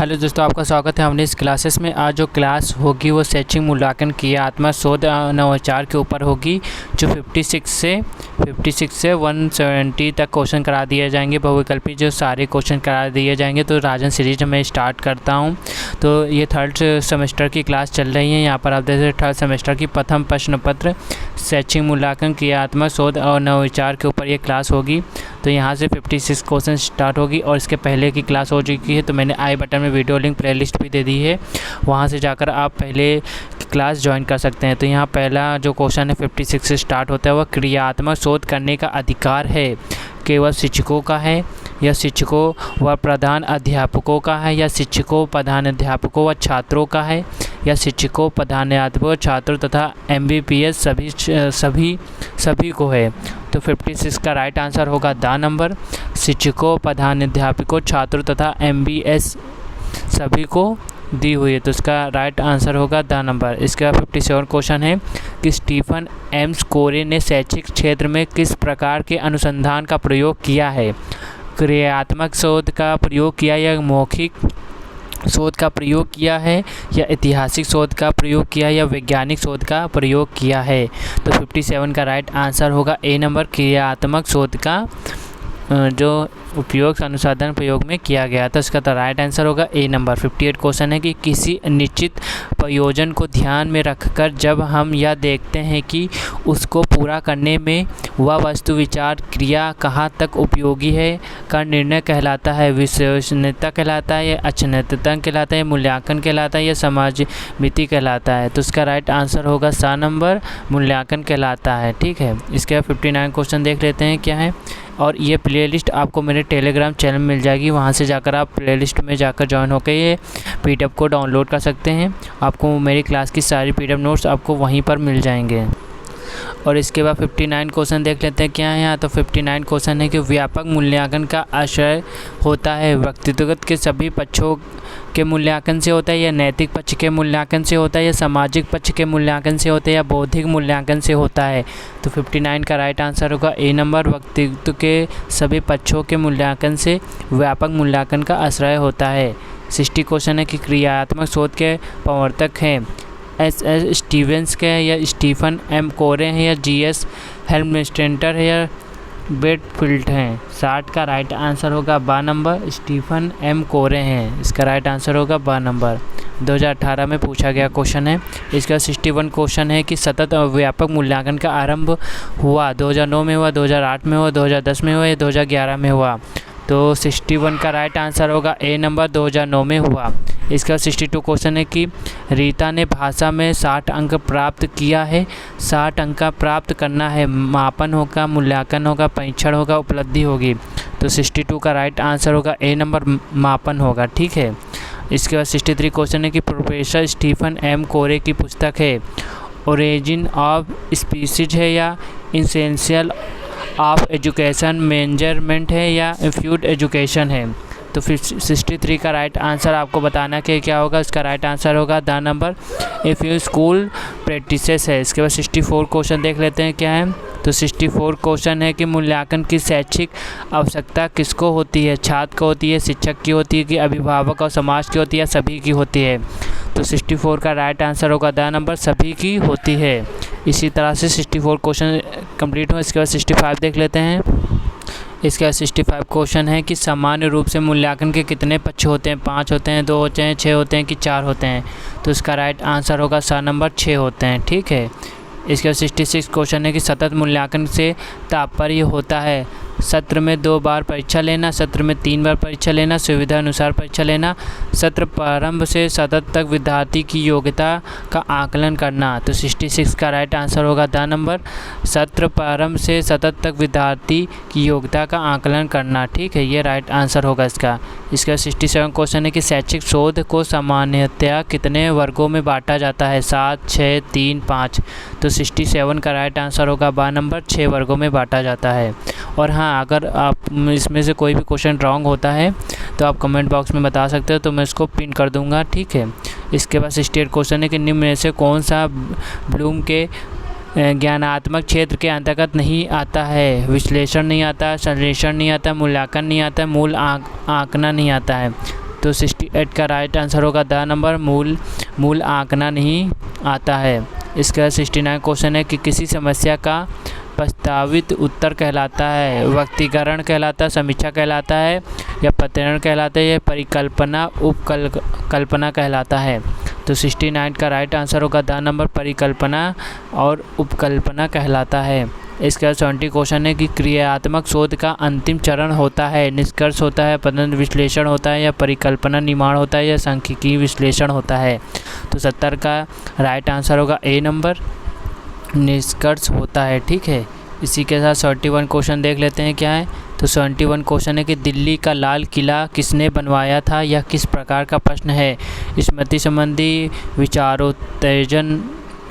Hello दोस्तों, आपका स्वागत है हमारी इस क्लासेस में। आज जो क्लास होगी वो शैक्षिक मूल्यांकन क्रियात्मक शोध नवाचार के ऊपर होगी, जो 56 से 170 तक क्वेश्चन करा दिए जाएंगे। बहुविकल्पी जो सारे क्वेश्चन करा दिए जाएंगे। तो राजन सीरीज में स्टार्ट करता हूं। तो ये थर्ड सेमेस्टर की क्लास चल रही है। यहाँ पर आप देख रहे थर्ड सेमेस्टर की प्रथम प्रश्न पत्र शैक्षिक मूल्यांकन क्रियात्मक शोध और नवाचार के ऊपर ये क्लास होगी। तो यहाँ से 56 क्वेश्चन स्टार्ट होगी और इसके पहले की क्लास हो चुकी है। तो मैंने आई बटन में वीडियो लिंक प्लेलिस्ट भी दे दी है, वहाँ से जाकर आप पहले क्लास ज्वाइन कर सकते हैं। तो यहाँ पहला जो क्वेश्चन है 56 से स्टार्ट होता है, वह क्रियात्मक शोध करने का अधिकार है केवल शिक्षकों का है या शिक्षकों व प्रधान अध्यापकों का है, या शिक्षकों प्रधान अध्यापकों व छात्रों का है, या शिक्षकों प्रधानाध्यापकों छात्रों तथा MBBS सभी को है। तो 56 का राइट आंसर होगा द नंबर। शिक्षकों प्रधानाध्यापकों छात्रों तथा MBS सभी को दी हुई है, तो इसका राइट आंसर होगा द नंबर। इसके बाद 57 क्वेश्चन है कि स्टीफन एम कोरे ने शैक्षिक क्षेत्र में किस प्रकार के अनुसंधान का प्रयोग किया है। क्रियात्मक शोध का प्रयोग किया या मौखिक शोध का प्रयोग किया है, या ऐतिहासिक शोध का प्रयोग किया या वैज्ञानिक शोध का प्रयोग किया है। तो 57 का राइट आंसर होगा ए नंबर। क्रियात्मक शोध का जो उपयोग अनुसंधान प्रयोग में किया गया था, इसका तो राइट आंसर होगा ए नंबर। 58 क्वेश्चन है कि किसी निश्चित प्रयोजन को ध्यान में रखकर जब हम यह देखते हैं कि उसको पूरा करने में वह वस्तु विचार क्रिया कहाँ तक उपयोगी है का निर्णय कहलाता है, विश्वसनीयता कहलाता है, या अक्षमता कहलाता है, मूल्यांकन कहलाता है, या समाज मिति कहलाता है। तो इसका राइट आंसर होगा सा नंबर, मूल्यांकन कहलाता है। ठीक है, इसके बाद 59 क्वेश्चन देख लेते हैं क्या है। और ये प्लेलिस्ट आपको मेरे टेलीग्राम चैनल में मिल जाएगी, वहाँ से जाकर आप प्लेलिस्ट में जाकर ज्वाइन होकर ये PDF को डाउनलोड कर सकते हैं। आपको मेरी क्लास की सारी PDF नोट्स आपको वहीं पर मिल जाएंगे। और इसके बाद 59 क्वेश्चन देख लेते हैं क्या है यहाँ। तो 59 क्वेश्चन है कि व्यापक मूल्यांकन का आशय होता है व्यक्तिगत के सभी पक्षों के मूल्यांकन से होता है, या नैतिक पक्ष के मूल्यांकन से होता है, या सामाजिक पक्ष के मूल्यांकन से होता है, या बौद्धिक मूल्यांकन से होता है। तो 59 का राइट आंसर होगा ए नंबर। व्यक्तित्व के सभी पक्षों के मूल्यांकन से व्यापक मूल्यांकन का आश्रय होता है। 60 क्वेश्चन है कि क्रियात्मक शोध के प्रवर्तक हैं S स्टीवेंस के हैं, या स्टीफन एम कोरे हैं, या GS हेल्मस्टेंटर है, या बेडफील्ड हैं। 60 का राइट आंसर होगा बा नंबर, स्टीफन एम कोरे हैं। इसका राइट आंसर होगा बा नंबर। 2018 में पूछा गया क्वेश्चन है। इसका 61 क्वेश्चन है कि सतत और व्यापक मूल्यांकन का आरंभ हुआ 2009 में हुआ, 2008 में हुआ, 2010 में हुआ, या 2011 में हुआ। तो 61 का राइट आंसर होगा ए नंबर, 2009 में हुआ। इसका 62 क्वेश्चन है कि रीता ने भाषा में 60 अंक प्राप्त किया है। 60 अंक प्राप्त करना है, मापन होगा, मूल्यांकन होगा, परीक्षण होगा, उपलब्धि होगी। तो 62 का राइट आंसर होगा ए नंबर, मापन होगा। ठीक है, इसके बाद 63 क्वेश्चन है कि प्रोफेसर स्टीफन एम कोरे की पुस्तक है ओरिजिन ऑफ स्पीसीज है, या इसेंशियल ऑफ एजुकेशन मेजरमेंट है, या फ्यूड एजुकेशन है। तो फिर 63 का राइट आंसर आपको बताना कि क्या होगा। इसका राइट आंसर होगा the number, if you school practices है। इसके बाद 64 क्वेश्चन देख लेते हैं क्या है। तो 64 क्वेश्चन है कि मूल्यांकन की शैक्षिक आवश्यकता किसको होती है। छात्र को होती है, शिक्षक की होती है, कि अभिभावक और समाज की होती है, सभी की होती है। तो 64 का राइट आंसर होगा द नंबर, सभी की होती है। इसी तरह से 64 क्वेश्चन कंप्लीट हुआ। इसके बाद 65 देख लेते हैं। इसके बाद 65 क्वेश्चन है कि सामान्य रूप से मूल्यांकन के कितने पक्ष होते हैं। 5 होते हैं, 2 होते हैं, 6 होते हैं, कि 4 होते हैं। तो इसका राइट आंसर होगा सा नंबर, 6 होते हैं। ठीक है, इसके बाद 66 क्वेश्चन है कि सतत मूल्यांकन से तात्पर्य होता है सत्र में 2 बार परीक्षा लेना, सत्र में 3 बार परीक्षा लेना, सुविधा अनुसार परीक्षा लेना, सत्र प्रारंभ से सतत तक विद्यार्थी की योग्यता का आकलन करना। तो 66 का राइट आंसर होगा द नंबर, सत्र प्रारंभ से सतत तक विद्यार्थी की योग्यता का आकलन करना। ठीक है, ये राइट आंसर होगा इसका। इसका 67 क्वेश्चन है कि शैक्षिक शोध को सामान्यतया कितने वर्गों में बांटा जाता है। 7, 6, 3, 5। तो 67 का राइट आंसर होगा बा नंबर, 6 वर्गों में बांटा जाता है। और हाँ, अगर आप इसमें से कोई भी क्वेश्चन रॉन्ग होता है तो आप कमेंट बॉक्स में बता सकते हो, तो मैं इसको पिन कर दूंगा। ठीक है, इसके बाद 68 क्वेश्चन है कि निम्न में से कौन सा ब्लूम के ज्ञानात्मक क्षेत्र के अंतर्गत नहीं आता है। विश्लेषण नहीं आता है, संश्लेषण नहीं आता, मूल्यांकन नहीं आता है, मूल आंकना नहीं आता है। तो 68 का राइट आंसर होगा द नंबर, मूल आंकना नहीं आता है। इसका 69 क्वेश्चन है कि किसी समस्या का प्रस्तावित उत्तर कहलाता है, व्यक्तिकरण कहलाता है, समीक्षा कहलाता है, या पत्रीकरण कहलाता है, या परिकल्पना उपकल्पना कहलाता है। तो 69 का राइट आंसर होगा द नंबर, परिकल्पना और उपकल्पना कहलाता है। इसका 70 क्वेश्चन है कि क्रियात्मक शोध का अंतिम चरण होता है, निष्कर्ष होता है, पद्धति विश्लेषण होता है, या परिकल्पना निर्माण होता है, या सांख्यिकीय विश्लेषण होता है। तो 70 का राइट आंसर होगा ए नंबर, निष्कर्ष होता है। ठीक है, इसी के साथ 71 क्वेश्चन देख लेते हैं क्या है। तो 71 क्वेश्चन है कि दिल्ली का लाल किला किसने बनवाया था, यह किस प्रकार का प्रश्न है। स्मृति संबंधी, विचारोत्तेजन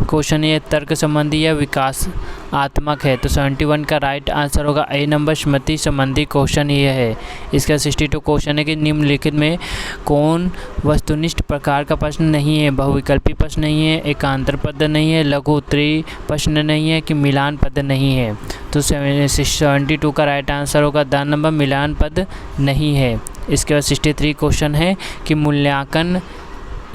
क्वेश्चन, ये तर्क संबंधी या विकासात्मक है। तो 71 का राइट आंसर होगा ए नंबर, स्मृति संबंधी क्वेश्चन ये है। इसका 62 क्वेश्चन है कि निम्नलिखित में कौन वस्तुनिष्ठ प्रकार का प्रश्न नहीं है। बहुविकल्पी प्रश्न नहीं है, एकांतर पद नहीं है, लघु उत्तरी प्रश्न नहीं है, कि मिलान पद नहीं है। तो 72 का राइट आंसर होगा द नंबर, मिलान पद नहीं है। इसके बाद 63 क्वेश्चन है कि मूल्यांकन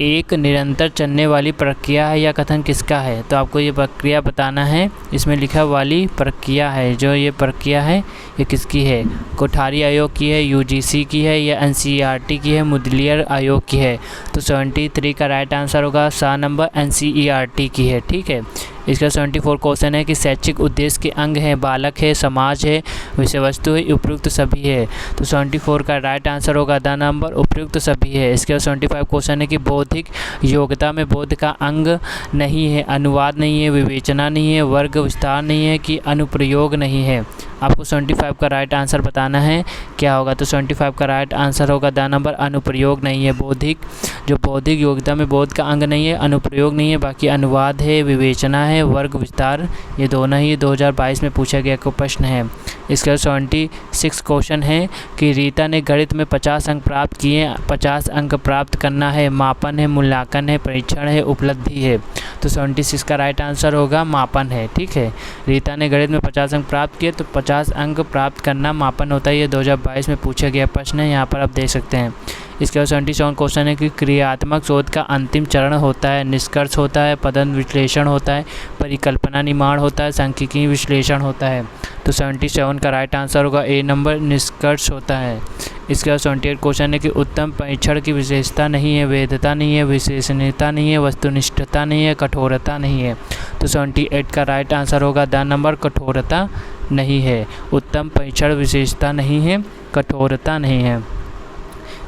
एक निरंतर चलने वाली प्रक्रिया है, या कथन किसका है। तो आपको ये प्रक्रिया बताना है, इसमें लिखा वाली प्रक्रिया है, जो ये प्रक्रिया है ये किसकी है। कोठारी आयोग की है, यूजीसी की है, या एनसीईआरटी की है, मुदलियर आयोग की है। तो 73 का राइट आंसर होगा सा नंबर, एनसीईआरटी की है। ठीक है, इसका 74 क्वेश्चन है कि शैक्षिक उद्देश्य के अंग है, बालक है, समाज है, विषय वस्तु है, उपयुक्त सभी है। तो 74 का राइट आंसर होगा द नंबर, उपयुक्त सभी है। इसके 75 क्वेश्चन है कि बौद्धिक योग्यता में बोध का अंग नहीं है, अनुवाद नहीं है, विवेचना नहीं है, वर्ग विस्तार नहीं है, कि अनुप्रयोग नहीं है। आपको 75 का राइट आंसर बताना है क्या होगा। तो 75 का राइट आंसर होगा द नंबर, अनुप्रयोग नहीं है। बौद्धिक योग्यता में बोध का अंग नहीं है, अनुप्रयोग नहीं है, बाकी अनुवाद है, विवेचना है, वर्ग विस्तार, ये दोनों ही 2022 में पूछा गया को प्रश्न है। इसके 76 क्वेश्चन है कि रीता ने गणित में 50 अंक प्राप्त किए, 50 अंक प्राप्त करना है, मापन है, मूल्यांकन है, परीक्षण है, उपलब्धि है। तो 76 का राइट आंसर होगा मापन है। ठीक है, रीता ने गणित में 50 अंक प्राप्त किए, तो 50 अंक प्राप्त करना मापन होता है। ये 2022 में पूछा गया प्रश्न है, यहाँ पर आप देख सकते हैं। इसके बाद 77 क्वेश्चन है कि क्रियात्मक शोध का अंतिम चरण होता है, निष्कर्ष होता है, पद्धति विश्लेषण होता है, परिकल्पना निर्माण होता है, सांख्यिकीय विश्लेषण होता है। तो 77 का राइट आंसर होगा ए नंबर, निष्कर्ष होता है। इसके बाद 78 क्वेश्चन है कि उत्तम परीक्षण की विशेषता नहीं है, वैधता नहीं है, विश्वसनीयता नहीं है, वस्तुनिष्ठता नहीं है, कठोरता नहीं है। तो 78 का राइट आंसर होगा द नंबर, कठोरता नहीं है। उत्तम परीक्षण विशेषता नहीं है, कठोरता नहीं है।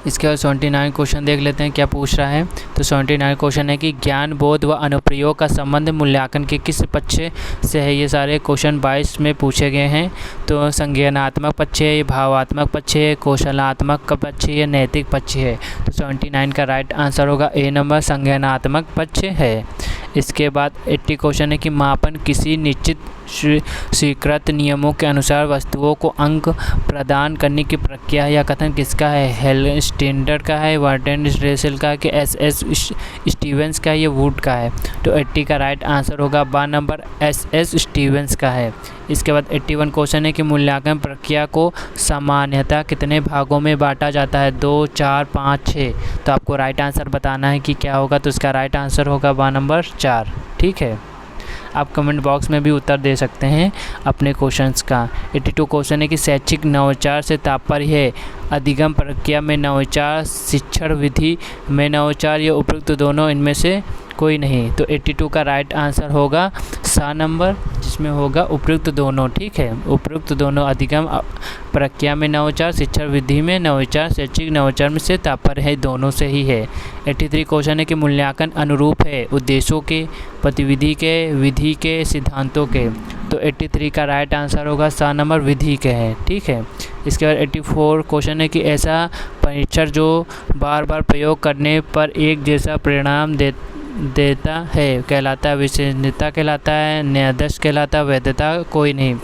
इसके बाद 79 क्वेश्चन देख लेते हैं क्या पूछ रहा है। तो 79 क्वेश्चन है कि ज्ञान, बोध व अनुप्रयोग का संबंध मूल्यांकन के किस पक्ष से है। ये सारे क्वेश्चन 22 में पूछे गए हैं। तो संज्ञानात्मक पक्ष है, भावात्मक पक्ष है, कौशलात्मक का पक्ष है, नैतिक पक्ष है। तो 79 का राइट आंसर होगा ए नंबर, संज्ञानात्मक पक्ष है। इसके बाद 80 क्वेश्चन है कि मापन किसी निश्चित स्वीकृत नियमों के अनुसार वस्तुओं को अंक प्रदान करने की प्रक्रिया या कथन किसका है। हेल स्टैंडर्ड का है, वार्टन रेसल का है, कि एस स्टीवेंस का है, या वुड का है। तो 80 का राइट आंसर होगा बा नंबर, एस स्टीवेंस का है। इसके बाद 81 क्वेश्चन है कि मूल्यांकन प्रक्रिया को सामान्यतः कितने भागों में बांटा जाता है। 2, 4, 5, 6। तो आपको राइट आंसर बताना है कि क्या होगा। तो इसका राइट आंसर होगा बा नंबर 4। ठीक है, आप कमेंट बॉक्स में भी उत्तर दे सकते हैं अपने क्वेश्चंस का। 82 क्वेश्चन है कि शैक्षिक नवाचार से तात्पर्य है अधिगम प्रक्रिया में नवाचार, शिक्षण विधि में नवाचार, या उपयुक्त दोनों, इनमें से कोई नहीं। तो 82 का राइट आंसर होगा सा नंबर, जिसमें होगा उपयुक्त दोनों। ठीक है, उपयुक्त दोनों, अधिगम प्रक्रिया में नवाचार, शिक्षण विधि में नवाचार, शैक्षिक नवाचार में से तात्पर्य है दोनों से ही है। 83 क्वेश्चन है कि मूल्यांकन अनुरूप है उद्देश्यों के, गतिविधि के, विधि के, सिद्धांतों के। तो 83 का राइट आंसर होगा सा नंबर, विधि के है। ठीक है, इसके बाद 84 क्वेश्चन है कि ऐसा परीक्षण जो बार बार प्रयोग करने पर एक जैसा परिणाम देता है कहलाता है विश्वसनीयता कहलाता है, निर्दोष कहलाता है, वैधता कोई नहीं।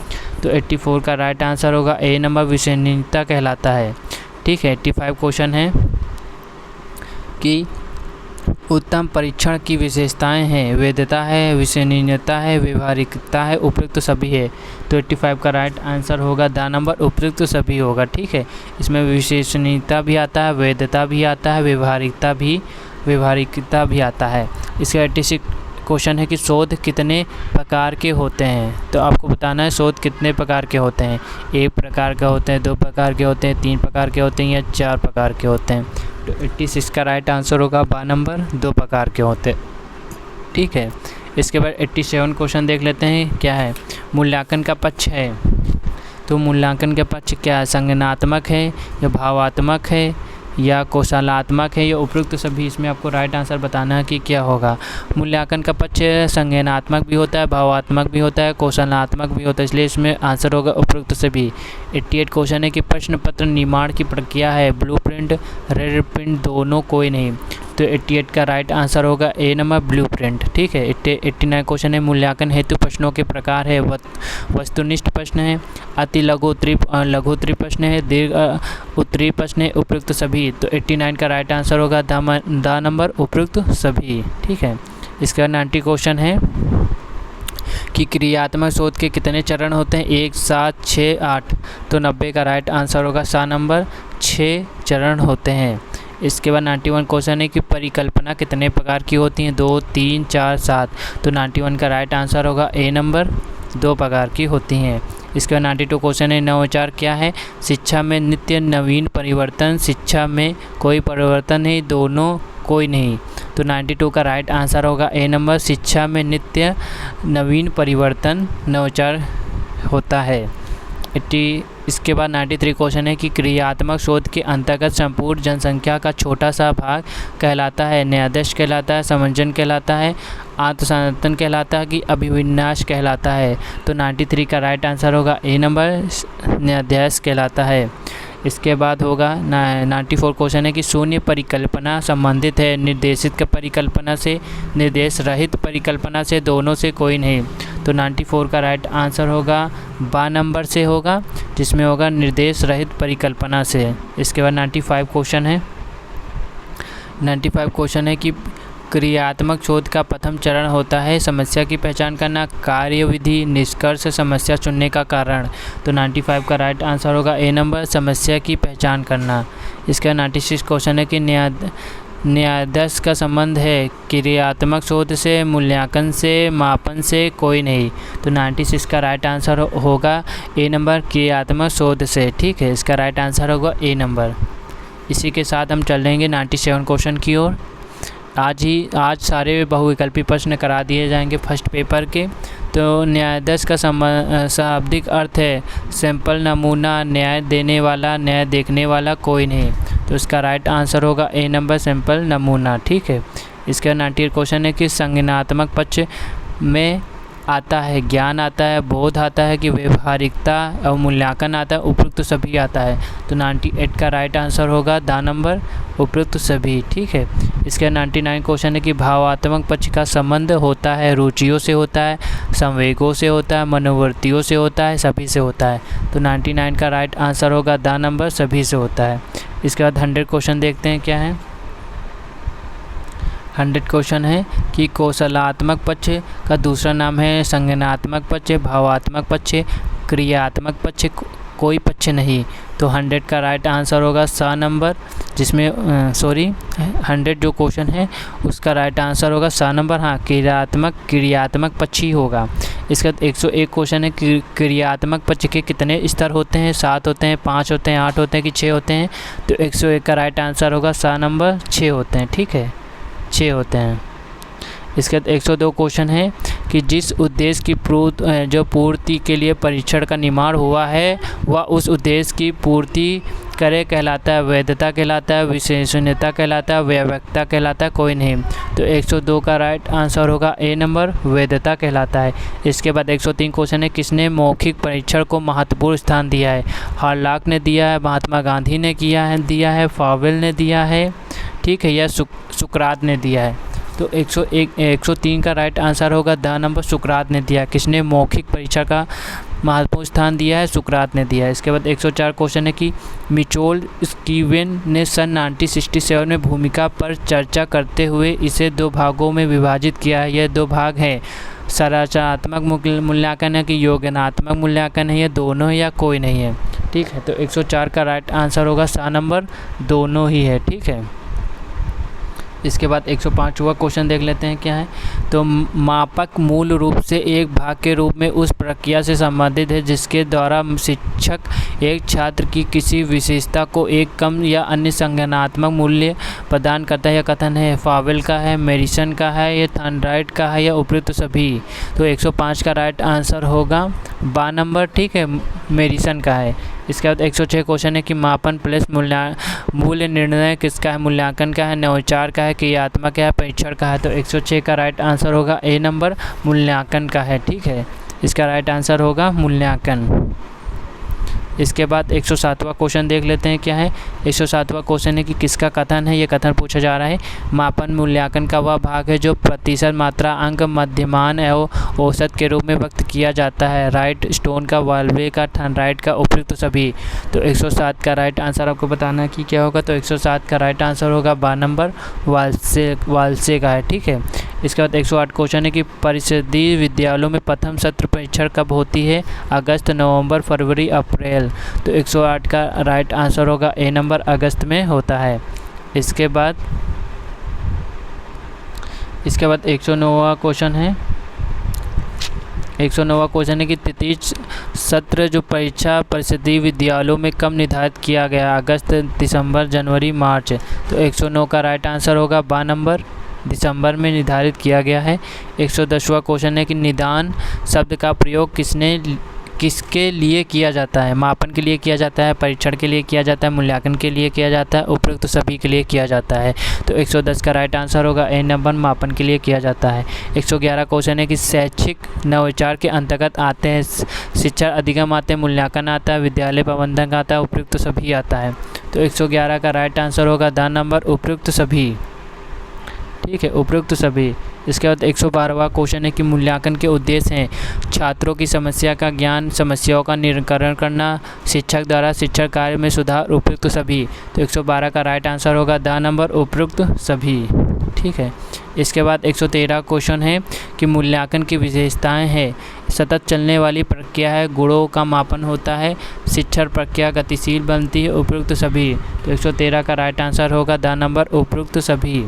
तो 84 का राइट आंसर होगा ए नंबर, विश्वसनीयता कहलाता है। ठीक है, 85 क्वेश्चन है कि उत्तम परीक्षण की विशेषताएं हैं, वैधता है, विश्वसनीयता है, व्यवहारिकता है, उपयुक्त सभी है। तो 85 का राइट आंसर होगा द नंबर उपयुक्त सभी होगा। ठीक है, इसमें विश्वसनीयता भी आता है, वैधता भी आता है, व्यवहारिकता भी आता है। इसका 86 क्वेश्चन है कि शोध कितने प्रकार के होते हैं। तो आपको बताना है शोध कितने प्रकार के होते हैं। 1 प्रकार के होते हैं, 2 प्रकार के होते हैं, 3 प्रकार के होते हैं या 4 प्रकार के होते हैं। तो 86 का राइट आंसर होगा बा नंबर 2 प्रकार के होते। ठीक है, इसके बाद 87 क्वेश्चन देख लेते हैं क्या है। मूल्यांकन का पक्ष है, तो मूल्यांकन का पक्ष क्या है, संज्ञानात्मक है या भावात्मक है या कौशलात्मक है या उपयुक्त सभी। इसमें आपको राइट आंसर बताना है कि क्या होगा। मूल्यांकन का पक्ष संज्ञानात्मक भी होता है, भावात्मक भी होता है, कौशलात्मक भी होता है, इसलिए इसमें आंसर होगा उपयुक्त सभी। 88 क्वेश्चन है कि प्रश्न पत्र निर्माण की प्रक्रिया है, ब्लूप्रिंट, रेड प्रिंट दोनों कोई नहीं। तो 88 का राइट आंसर होगा ए नंबर ब्लूप्रिंट। ठीक है, 89 क्वेश्चन है मूल्यांकन हेतु प्रश्नों के प्रकार है, वस्तुनिष्ठ प्रश्न है, अति लघु उत्तरी प्रश्न है, दीर्घ उत्तरीय प्रश्न है, उपयुक्त सभी। तो 89 का राइट आंसर होगा द नंबर उपयुक्त सभी। ठीक है, इसका 90 क्वेश्चन है कि क्रियात्मक शोध के कितने चरण होते हैं, 1, 7, 6, 8। तो 90 का राइट आंसर होगा सा नंबर 6 चरण होते हैं। इसके बाद 91 क्वेश्चन है कि परिकल्पना कितने प्रकार की होती हैं, 2, 3, 4, 7। तो 91 का राइट आंसर होगा ए नंबर 2 प्रकार की होती हैं। इसके बाद 92 क्वेश्चन है नवाचार क्या है, शिक्षा में नित्य नवीन परिवर्तन, शिक्षा में कोई परिवर्तन नहीं, दोनों कोई नहीं। तो 92 का राइट आंसर होगा ए नंबर, शिक्षा में नित्य नवीन परिवर्तन नवाचार होता है। इसके बाद 93 क्वेश्चन है कि क्रियात्मक शोध के अंतर्गत संपूर्ण जनसंख्या का छोटा सा भाग कहलाता है, न्यायाधीश कहलाता है, समंजन कहलाता है, आत्मसनातन कहलाता है कि अभिविन्यास कहलाता है। तो 93 का राइट आंसर होगा ए नंबर, न्यायाधीश कहलाता है। इसके बाद होगा 94 क्वेश्चन है कि शून्य परिकल्पना संबंधित है निर्देशित परिकल्पना से, निर्देश रहित परिकल्पना से, दोनों से कोई नहीं। तो 94 का राइट आंसर होगा बा नंबर से होगा, जिसमें होगा निर्देश रहित परिकल्पना से। इसके बाद 95 क्वेश्चन है 95 क्वेश्चन है कि क्रियात्मक शोध का प्रथम चरण होता है समस्या की पहचान करना, कार्यविधि, निष्कर्ष, समस्या चुनने का कारण। तो 95 का राइट आंसर होगा ए नंबर, समस्या की पहचान करना। इसका 96 क्वेश्चन है कि न्यायाधीश का संबंध है क्रियात्मक शोध से, मूल्यांकन से, मापन से, कोई नहीं। तो 96 का राइट आंसर होगा ए नंबर, क्रियात्मक शोध से। ठीक है, इसका राइट आंसर होगा ए नंबर। इसी के साथ हम चल रहेंगे 97 क्वेश्चन की ओर। आज सारे बहुविकल्पी प्रश्न करा दिए जाएंगे फर्स्ट पेपर के। तो न्यायाधीश का शाब्दिक अर्थ है सैंपल, नमूना, न्याय देने वाला, न्याय देखने वाला, कोई नहीं। तो इसका राइट आंसर होगा ए नंबर, सैंपल, नमूना। ठीक है, इसका 98 क्वेश्चन है कि संज्ञानात्मक पक्ष में आता है ज्ञान आता है, बोध आता है कि व्यवहारिकता और मूल्यांकन आता है, उपयुक्त सभी आता है। तो 98 का राइट आंसर होगा द नंबर, उपयुक्त सभी। ठीक है, इसका 99 क्वेश्चन है कि भावात्मक पक्ष का संबंध होता है रुचियों से होता है, संवेगों से होता है, मनोवृत्तियों से होता है, सभी से होता है। तो 99 का राइट आंसर होगा द नंबर, सभी से होता है। इसके बाद 100 क्वेश्चन देखते हैं क्या है। 100 क्वेश्चन है कि कौशलात्मक पक्ष का दूसरा नाम है संज्ञानात्मक पक्ष, भावात्मक पक्ष, क्रियात्मक पक्ष, कोई पक्ष नहीं। तो 100 का राइट आंसर होगा सा नंबर, जिसमें 100 जो क्वेश्चन है उसका राइट आंसर होगा सा नंबर। हाँ, क्रियात्मक पक्ष ही होगा। इसका 101 क्वेश्चन है कि क्रियात्मक पक्ष के कितने स्तर होते हैं, 7 होते हैं, 5 होते हैं, 8 होते हैं कि 6 होते हैं। तो 101 का राइट आंसर होगा सा नंबर, 6 होते हैं। ठीक है, 6 होते हैं। इसके बाद 102 क्वेश्चन है कि जिस उद्देश्य की पूर्ति के लिए परीक्षण का निर्माण हुआ है वह उस उद्देश्य की पूर्ति करे कहलाता है, वैधता कहलाता है, विश्वसनीयता कहलाता है, व्यापकता कहलाता है, कोई नहीं। तो 102 का राइट आंसर होगा ए नंबर, वैधता कहलाता है। इसके बाद 103 क्वेश्चन है किसने मौखिक परीक्षण को महत्वपूर्ण स्थान दिया है। हार्लॉक ने दिया है, महात्मा गांधी ने दिया है, फावेल ने दिया है, ठीक है, या सुकरात ने दिया है। तो 103 का राइट आंसर होगा द नंबर, सुकरात ने दिया। किसने मौखिक परीक्षा का महत्वपूर्ण स्थान दिया है? सुकरात ने दिया है। इसके बाद 104 क्वेश्चन है कि मिचोल स्कीवेन ने सन 1967 में भूमिका पर चर्चा करते हुए इसे 2 भागों में विभाजित किया है। यह 2 भाग हैं, संरचनात्मक मूल्यांकन है कि योजनात्मक मूल्यांकन है, या दोनों है या कोई नहीं है। ठीक है, तो 104 का राइट आंसर होगा सा नंबर, दोनों ही है। ठीक है, इसके बाद 105वां क्वेश्चन देख लेते हैं क्या है। तो मापक मूल रूप से एक भाग के रूप में उस प्रक्रिया से संबंधित है जिसके द्वारा शिक्षक एक छात्र की किसी विशेषता को एक कम या अन्य संज्ञानात्मक मूल्य प्रदान करता है। यह कथन है फावेल का है, मेडिसन का है, या थॉर्नडाइक का है, या उपयुक्त सभी। तो 105 का राइट आंसर होगा बा नंबर। ठीक है, मेडिसन का है। इसके बाद 106 क्वेश्चन है कि मापन प्लस मूल्य निर्णय किसका है? मूल्यांकन का है, नवाचार का है, क्रियात्मक है, परीक्षण का है। तो 106 का राइट आंसर होगा ए नंबर, मूल्यांकन का है। ठीक है, इसका राइट आंसर होगा मूल्यांकन। इसके बाद 107वां क्वेश्चन देख लेते हैं क्या है। 107वां क्वेश्चन है कि किसका कथन है? ये कथन पूछा जा रहा है मापन मूल्यांकन का वह भाग है जो प्रतिशत, मात्रा, अंक, मध्यमान एवं औसत के रूप में व्यक्त किया जाता है। राइट, स्टोन का, वाल्वे का, थॉर्नडाइक का, उपयुक्त सभी। तो 107 का राइट आंसर आपको बताना है कि क्या होगा। तो 107 का राइट आंसर होगा बा नंबर, वाल्से का है। ठीक है, इसके बाद 108 क्वेश्चन है कि परिषदीय विद्यालयों में प्रथम सत्र परीक्षण कब होती है? अगस्त, नवंबर, फरवरी, अप्रैल। तो 108 का राइट आंसर होगा ए नंबर, अगस्त में होता है। इसके बाद 109वां क्वेश्चन है। 109वां क्वेश्चन है कि तृतीय सत्र जो परीक्षा परिषदीय विद्यालयों में कब निर्धारित किया गया? अगस्त, दिसंबर, जनवरी, मार्च। तो 109 का राइट आंसर होगा बा नंबर, दिसंबर में निर्धारित किया गया है। 110वां क्वेश्चन है कि निदान शब्द का प्रयोग किसके लिए किया जाता है? मापन के लिए किया जाता है, परीक्षण के लिए किया जाता है, मूल्यांकन के लिए किया जाता है, उपयुक्त सभी के लिए किया जाता है। तो 110 का राइट आंसर होगा ए नंबर, मापन के लिए किया जाता है। 111 क्वेश्चन है कि शैक्षिक नवाचार के अंतर्गत आते हैं शिक्षा अधिगम आते हैं, मूल्यांकन आता है, विद्यालय प्रबंधन आता है, उपयुक्त सभी आता है। तो 111 का राइट आंसर होगा द नंबर, उपयुक्त सभी। ठीक है, उपयुक्त सभी। इसके बाद 112वां क्वेश्चन है कि मूल्यांकन के उद्देश्य हैं छात्रों की समस्या का ज्ञान, समस्याओं का निराकरण करना, शिक्षक द्वारा शिक्षण कार्य में सुधार, उपयुक्त सभी। तो 112 का राइट आंसर होगा द नंबर, उपयुक्त सभी। ठीक है, इसके बाद 113 क्वेश्चन है कि मूल्यांकन की विशेषताएं हैं सतत चलने वाली प्रक्रिया है, गुणों का मापन होता है, शिक्षण प्रक्रिया गतिशील बनती है, उपयुक्त सभी। तो 113 का राइट आंसर होगा द नंबर, उपयुक्त सभी।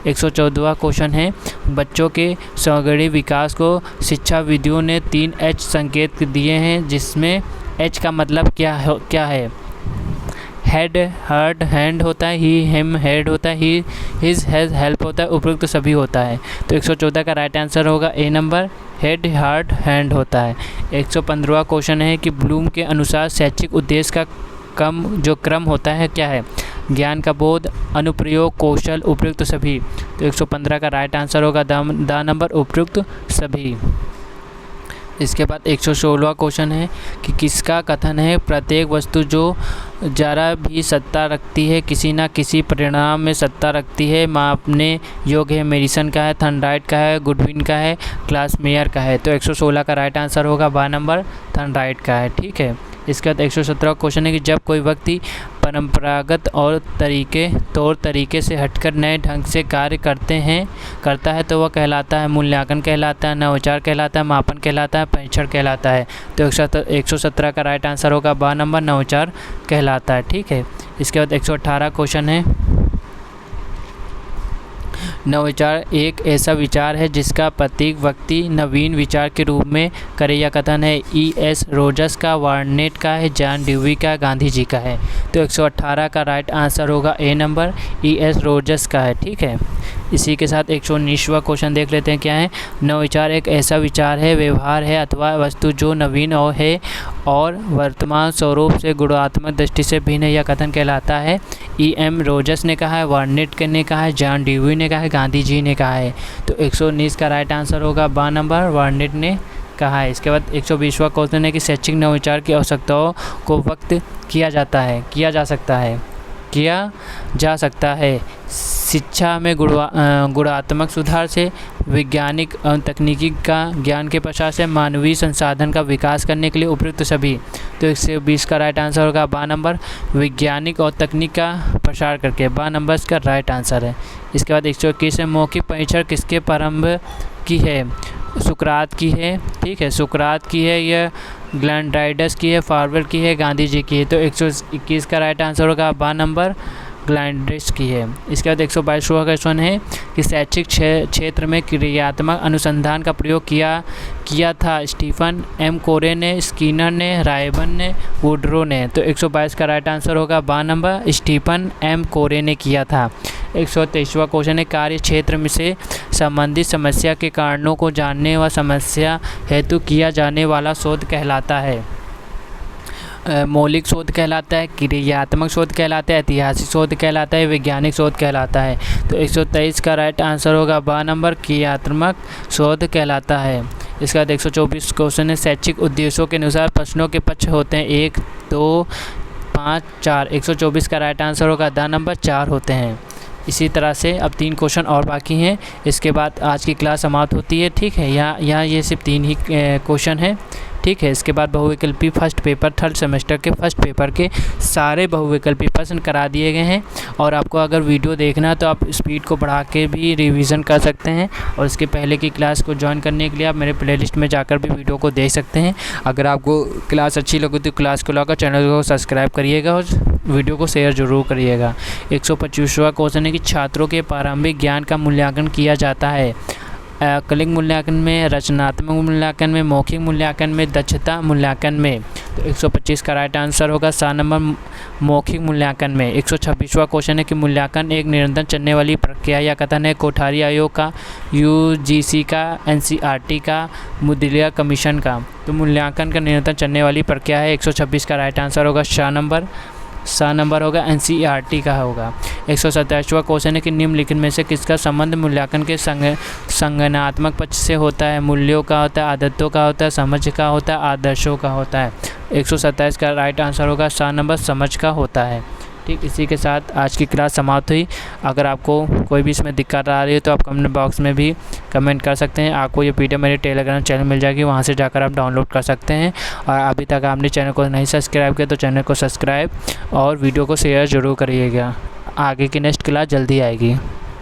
114वां क्वेश्चन है बच्चों के सर्वांगीण विकास को शिक्षाविदों ने 3 एच संकेत दिए हैं, जिसमें एच का मतलब क्या है? हेड, हर्ट, हैंड होता है, ही, हिम, हेड होता है, ही, हिज, हैज, हेल्प होता है, उपयुक्त सभी होता है। तो 114 का राइट आंसर होगा ए नंबर, हेड, हार्ट, हैंड होता है। 115वां क्वेश्चन है कि ब्लूम के अनुसार शैक्षिक उद्देश्य का जो क्रम होता है क्या है? ज्ञान का बोध, अनुप्रयोग, कौशल, उपयुक्त सभी। तो 115 का राइट आंसर होगा द नंबर, उपयुक्त सभी। इसके बाद 116वां क्वेश्चन है कि किसका कथन है प्रत्येक वस्तु जो जरा भी सत्ता रखती है किसी न किसी परिणाम में सत्ता रखती है, मापने योग्य है? मेडिसन का है, थॉर्नडाइक का है, गुडविन का है, क्लासमेयर का है। तो 116 का राइट आंसर होगा बा नंबर, थॉर्नडाइक का है। ठीक है, इसके बाद 117वां क्वेश्चन है कि जब कोई व्यक्ति परंपरागत और तौर तरीके से हटकर नए ढंग से कार्य करता है तो वह कहलाता है? मूल्यांकन कहलाता है, नवाचार कहलाता है, मापन कहलाता है, परीक्षण कहलाता है। तो 117 का राइट आंसर होगा बा नंबर, नवाचार कहलाता है। ठीक है, इसके बाद 118 क्वेश्चन है नवाचार एक ऐसा विचार है जिसका प्रतीक व्यक्ति नवीन विचार के रूप में करे। यह कथन है E.S. रोजर्स का, वार्नेट का है, जॉन ड्यूवी का, गांधी जी का है। तो 118 का राइट आंसर होगा ए नंबर, E.S. रोजर्स का है। ठीक है, इसी के साथ 119वां क्वेश्चन देख लेते हैं क्या है। नवविचार एक ऐसा विचार है, व्यवहार है अथवा वस्तु जो नवीन है और वर्तमान स्वरूप से गुणात्मक दृष्टि से भिन्न है। यह कथन कहलाता है? E.M. रोजर्स ने कहा है, वार्नेट ने कहा है, जॉन ड्यूवी ने कहा है, गांधी जी ने कहा है। तो 119 का राइट आंसर होगा बा नंबर, वार्नेट ने कहा है। इसके बाद 120वां क्वेश्चन है कि शैक्षिक नवविचार की आवश्यकताओं को व्यक्त किया जा सकता है शिक्षा में गुणात्मक सुधार से, वैज्ञानिक एवं तकनीकी का ज्ञान के प्रसार से, मानवीय संसाधन का विकास करने के लिए उपयुक्त सभी। तो 120 का राइट आंसर होगा 12 नंबर, वैज्ञानिक और तकनीक का प्रसार करके। 12 नंबर इसका राइट आंसर है। इसके बाद 121 है, मौखिक परीक्षण किसके प्रारंभ की है? सुकरात की है, ठीक है, सुकरात की है, यह ग्लैंडाइडस की है, फारवेल की है, गांधी जी की है। तो 121 का राइट आंसर होगा 12 नंबर, ग्लैंडाइडस की है। इसके बाद 122वां क्वेश्चन है कि शैक्षिक क्षेत्र में क्रियात्मक अनुसंधान का प्रयोग किया था स्टीफन एम कोरे ने, स्किनर ने, रायबर्न ने, वुडरो ने। तो 122 का राइट आंसर होगा 12 नंबर, स्टीफन एम कोरे ने किया था। 123वां क्वेश्चन है, कार्य क्षेत्र में से संबंधित समस्या के कारणों को जानने व समस्या हेतु किया जाने वाला शोध कहलाता है? मौलिक शोध कहलाता है, क्रियात्मक शोध कहलाता है, ऐतिहासिक शोध कहलाता है, वैज्ञानिक शोध कहलाता है। तो 123 का राइट आंसर होगा 12 नंबर, क्रियात्मक शोध कहलाता है। इसके बाद 124 क्वेश्चन है, शैक्षिक उद्देश्यों के अनुसार प्रश्नों के पक्ष होते हैं 1, 2, 5, 4। 124 का राइट आंसर होगा 10 नंबर, 4 होते हैं। इसी तरह से अब 3 क्वेश्चन और बाकी हैं, इसके बाद आज की क्लास समाप्त होती है, ठीक है। यहाँ ये सिर्फ 3 ही क्वेश्चन हैं, ठीक है। इसके बाद बहुविकल्पी फर्स्ट पेपर, थर्ड सेमेस्टर के फर्स्ट पेपर के सारे बहुविकल्पी प्रश्न करा दिए गए हैं। और आपको अगर वीडियो देखना है तो आप स्पीड को बढ़ा के भी रिवीजन कर सकते हैं। और इसके पहले की क्लास को ज्वाइन करने के लिए आप मेरे प्लेलिस्ट में जाकर भी वीडियो को देख सकते हैं। अगर आपको क्लास अच्छी लगे तो क्लास को लाकर चैनल को सब्सक्राइब करिएगा और वीडियो को शेयर ज़रूर करिएगा। 125वां क्वेश्चन है कि छात्रों के प्रारंभिक ज्ञान का मूल्यांकन किया जाता है कलिंग मूल्यांकन में, रचनात्मक मूल्यांकन में, मौखिक मूल्यांकन में, दक्षता मूल्यांकन में। तो 125 का राइट आंसर होगा 7 नंबर, मौखिक मूल्यांकन में। 126वां क्वेश्चन है कि मूल्यांकन एक निरंतर चलने वाली प्रक्रिया या कथन है कोठारी आयोग का, यूजीसी का, एनसीईआरटी का, मुद्रिका कमीशन का। तो मूल्यांकन का निरंतर चलने वाली प्रक्रिया है। 126 का राइट आंसर होगा 7 नंबर होगा, एनसीईआरटी का होगा। 127वां क्वेश्चन है कि निम्नलिखित में से किसका संबंध मूल्यांकन के संज्ञानात्मक पक्ष से होता है? मूल्यों का होता है, आदतों का होता है, समझ का होता है, आदर्शों का होता है। 127 का राइट आंसर होगा 7 नंबर, समझ का होता है। ठीक, इसी के साथ आज की क्लास समाप्त हुई। अगर आपको कोई भी इसमें दिक्कत आ रही है तो आप कमेंट बॉक्स में भी कमेंट कर सकते हैं। आपको ये पीडीएफ मेरे टेलीग्राम चैनल मिल जाएगी, वहाँ से जाकर आप डाउनलोड कर सकते हैं। और अभी तक आपने चैनल को नहीं सब्सक्राइब किया तो चैनल को सब्सक्राइब और वीडियो को शेयर ज़रूर करिएगा। आगे की नेक्स्ट क्लास जल्दी आएगी।